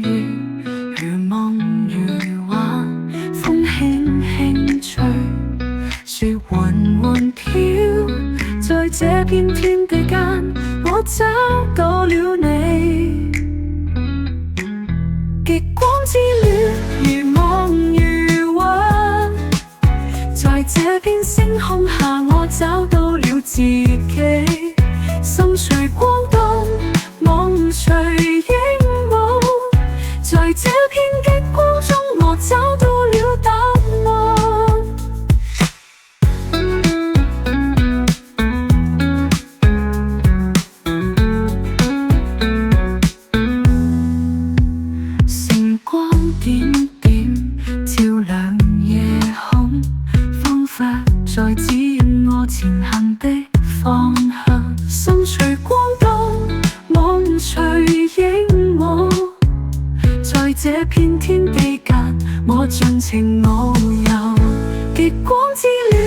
如夢如幻，風輕輕吹，雪緩緩飄，在這片天地間，我找到了你。極光之戀，如夢如幻，在這片星空下，我找到了自己。心隨光動，夢隨影舞，在這片極光中，我找到了答案。星光點點照亮夜空，仿佛在指引我前行的方向。心隨光動，夢隨影舞，在這片天地間，我盡情遨遊。極光之戀，